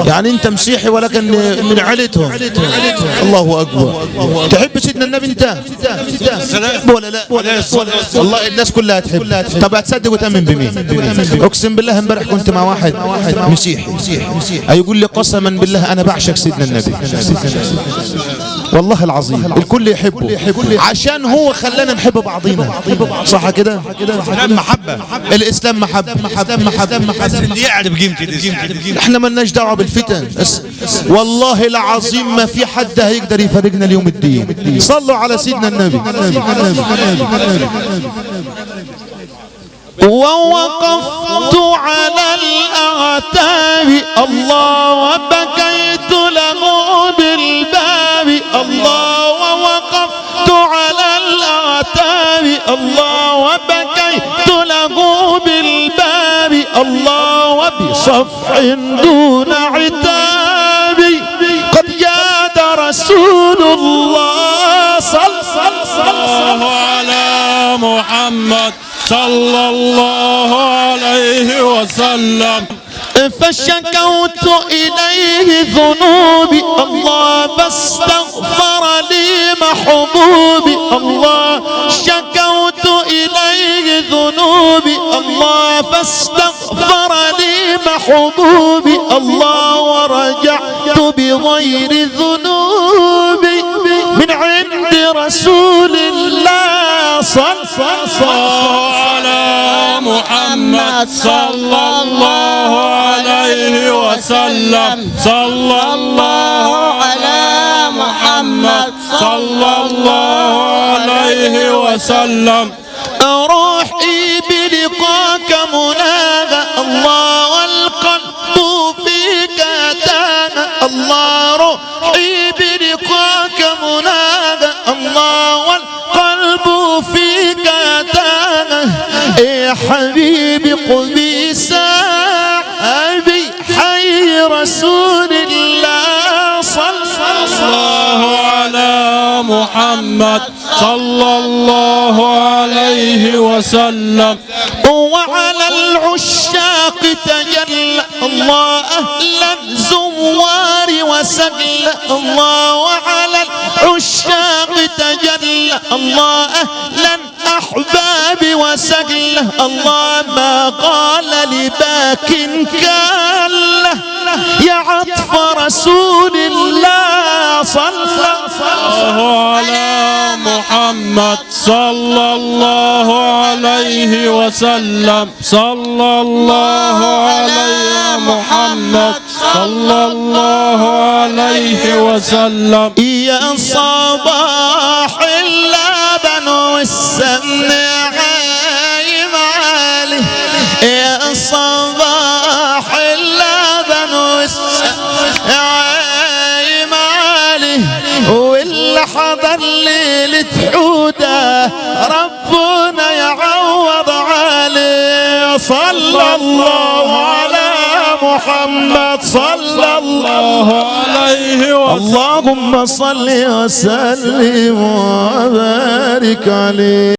يعني انت مسيحي ولكن من عيلتهم. الله اكبر. تحب سيدنا النبي انت ولا لا؟ والله الناس كلها تحب. طب هتصدق وتؤمن بمين؟ اقسم بالله امبارح كنت مع واحد مسيحي هيقول لي قسما بالله انا بعشق سيدنا النبي والله العظيم. الكل يحبه عشان هو خلانا نحب بعضينا. صح كده؟ محبة. الاسلام محبة. اللي يعرف قيمتي. احنا مالناش دعوه بالفتن. والله العظيم ما في حد هيقدر يفرقنا اليوم الدين. صلوا على سيدنا النبي. ووقفت على الأعتاب الله وبكيت له بالباب الله ووقفت على الأعتاب الله وبكيت له بالباب الله وبصفح دون عتاب قد جاد رسول الله صلى الله على محمد صلى الله عليه وسلم. فشكوت إليه ذنوبي الله فاستغفر لي محبوبي الله شكوت إليه ذنوبي الله فاستغفر لي محبوبي الله ورجعت بغير ذنوبي من عند رسول الله صلى الله على محمد صلى الله عليه وسلم. صلى الله على محمد صلى الله عليه وسلم. روحي بلقاك مناغ الله والقلب فيك تاغ الله روحي بلقاك مناغ الله والقلب فيك تاغ يا حبيبي قبي ساعبي حي رسول الله صلى الله على محمد صلى الله عليه وسلم. وعلى العشاق تجلى الله أهلا زوار وسجل الله وعلى العشاق تجلى الله أهلا أحبابي وسجل الله ما قال لباك كلا يا عطف رسول الله صلى الله على محمد صلى الله عليه وسلم. صلى الله على محمد صلى الله عليه وسلم. يا صباح اللبن والسمن عايم عليه يا صباح اللبن والسمن عايم عليه واللي حضر ليلة حودة ربنا يعوض عليه. صلى الله على محمد صلى الله عليه وسلم. اللهم صل وسلم وبارك عليه.